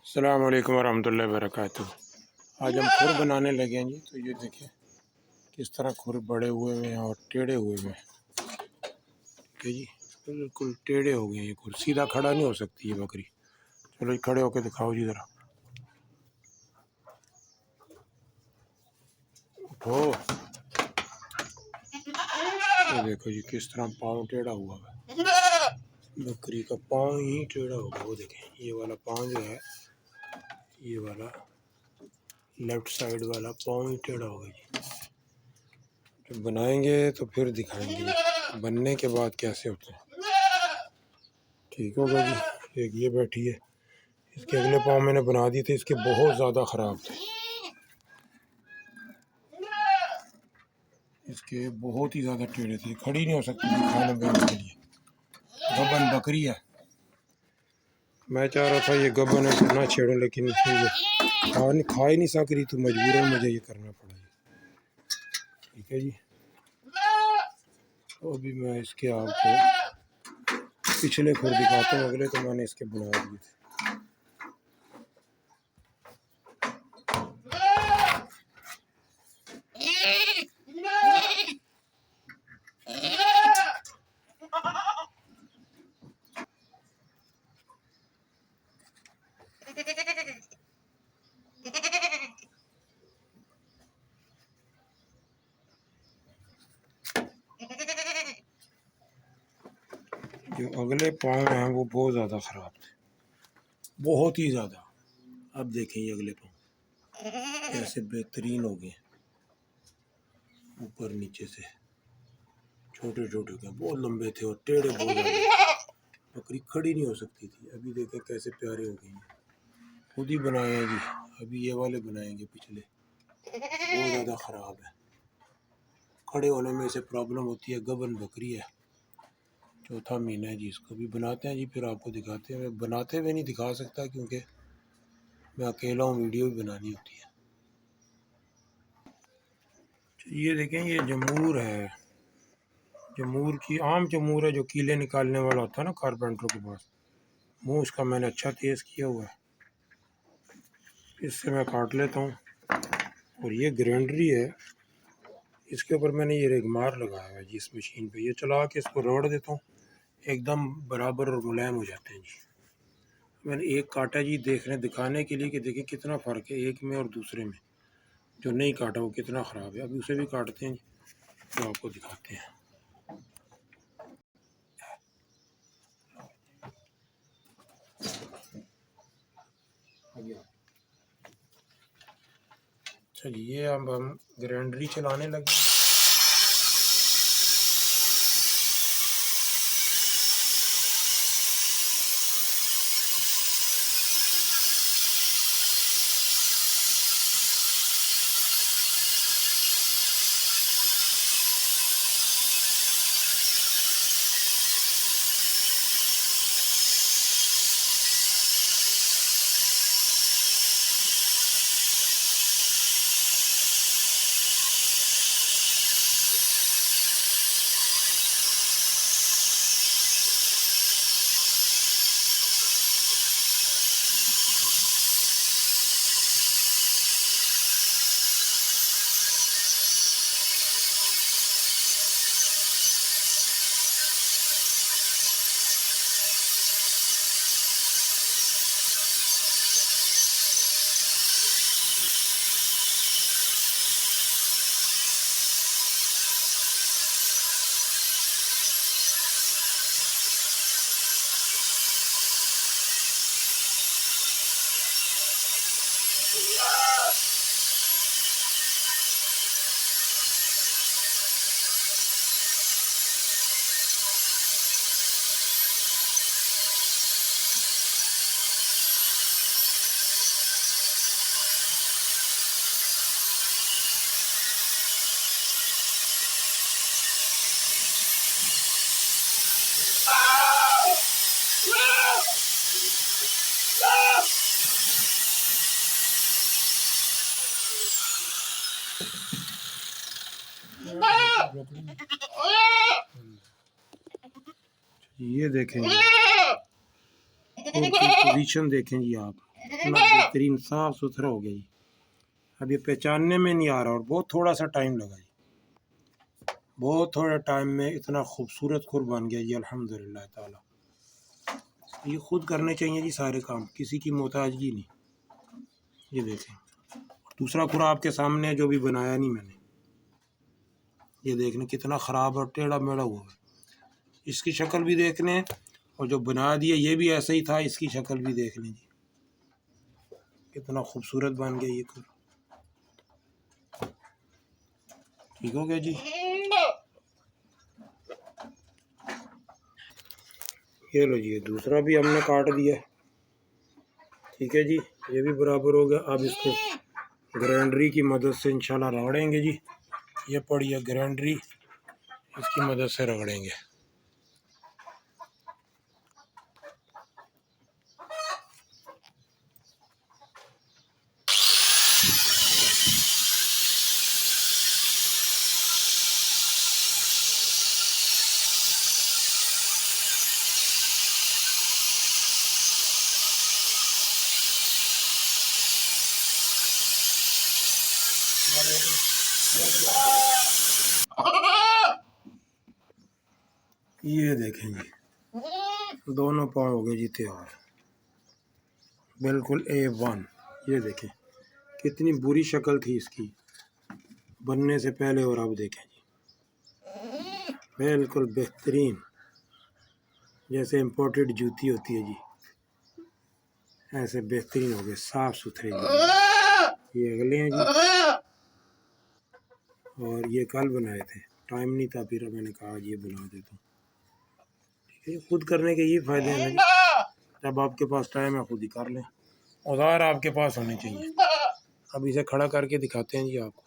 अस्सलाम वालेकुम वरहमतुल्लाहि वबरकातुहू। आज हम खुर बनाने लगे हैं जी। तो ये देखिए किस तरह खुर बड़े हुए हैं और टेढ़े हुए हैं। ठीक है जी, बिल्कुल टेढ़े हो गए ये खुर, सीधा खड़ा नहीं हो सकती ये बकरी। चलो जी खड़े होके दिखाओ जी ज़रा। उठो। ये देखो जी किस तरह पाँव टेढ़ा हुआ है। बकरी का पाँव ही टेढ़ा होगा। वो देखें ये वाला पाँव जो है, ये वाला लेफ्ट साइड वाला पाँव ही टेढ़ा होगा जी। जब बनाएंगे तो फिर दिखाएंगे बनने के बाद कैसे होते हैं। ठीक होगा जी। एक ये बैठी है, इसके अगले पाँव मैंने बना दिए थे, इसके बहुत ज़्यादा ख़राब थे। इसके बहुत ही ज़्यादा टेढ़े थे, खड़ी नहीं हो सकती थी खाने पीने के लिए। गबन बकरी है। मैं चाह रहा था ये गबन है तो ना छेड़ूं, लेकिन ये खा ही नहीं सक रही तो मजबूरन मुझे ये करना पड़ा। ठीक है जी। तो अभी मैं इसके आपको पिछले खुर दिखाता हूँ, अगले तो मैंने इसके बना दिए थे। जो अगले पाँव हैं वो बहुत ज़्यादा ख़राब थे, बहुत ही ज़्यादा। अब देखें ये अगले पाँव कैसे बेहतरीन हो गए, ऊपर नीचे से छोटे छोटे थे, बहुत लंबे थे और टेढ़े बहुत ज़्यादा। बकरी खड़ी नहीं हो सकती थी। अभी देखें कैसे प्यारे हो गए हैं। खुद ही बनाए हैं जी। अभी ये वाले बनाएंगे, पिछले बहुत ज़्यादा ख़राब है। खड़े होने में से प्रॉब्लम होती है। गबन बकरी है, चौथा महीना है जी। इसको भी बनाते हैं जी, फिर आपको दिखाते हैं। मैं बनाते हुए नहीं दिखा सकता क्योंकि मैं अकेला हूँ, वीडियो भी बनानी होती है। ये देखें ये जमूर है, जमूर की आम जमूर है जो कीले निकालने वाला होता है ना कारपेंटर के पास। मुँह उसका मैंने अच्छा तेज़ किया हुआ है, इससे मैं काट लेता हूँ। और ये ग्राइंडरी है, इसके ऊपर मैंने ये रेगमार लगाया है जी। इस मशीन पे ये चला के इसको रगड़ देता हूँ, एकदम बराबर और मुलायम हो जाते हैं जी। मैंने एक काटा जी, देखने दिखाने के लिए कि देखिए कितना फ़र्क है एक में और दूसरे में। जो नहीं काटा वो कितना ख़राब है। अभी उसे भी काटते हैं जी, तो आपको दिखाते हैं। चलिए अब हम ग्राइंडरी चलाने लगे। ये देखें जी, पोजीशन देखें जी आप, इतना बेहतरीन साफ़ सुथरा हो गया जी। अब ये पहचानने में नहीं आ रहा और बहुत थोड़ा सा टाइम लगा जी, बहुत थोड़ा टाइम में इतना खूबसूरत खुर बन गया जी अल्हम्दुलिल्लाह ताला। ये खुद करने चाहिए जी सारे काम, किसी की मोहताजगी नहीं। ये देखें दूसरा खुर आपके सामने है जो भी बनाया नहीं मैंने, ये देखने कितना ख़राब और टेढ़ा मेढ़ा हुआ है। इसकी शक्ल भी देखने और जो बना दिया ये भी ऐसा ही था, इसकी शक्ल भी देख लें जी, कितना खूबसूरत बन गया ये खुर। ठीक हो गया जी। ये लो जी, ये दूसरा भी हमने काट दिया। ठीक है जी, ये भी बराबर हो गया। अब इसको ग्राइंडरी की मदद से इंशाल्लाह रगड़ेंगे जी। ये पड़ी है ग्राइंडरी, इसकी मदद से रगड़ेंगे। ये देखें जी, दोनों पाव हो गए जी तैयार, बिल्कुल A1। ये देखें कितनी बुरी शक्ल थी इसकी बनने से पहले और अब देखें जी, बिल्कुल बेहतरीन, जैसे इम्पोर्टेड जूती होती है जी, ऐसे बेहतरीन हो गए, साफ़ सुथरे जी। ये अगले हैं जी, और ये कल बनाए थे, टाइम नहीं था, फिर मैंने कहा आज ये बना देता हूँ। ठीक है, खुद करने के ये फ़ायदे हैं ना जी, जब आपके पास टाइम है खुद ही कर लें, औजार आपके पास होने चाहिए। अब इसे खड़ा करके दिखाते हैं जी आपको।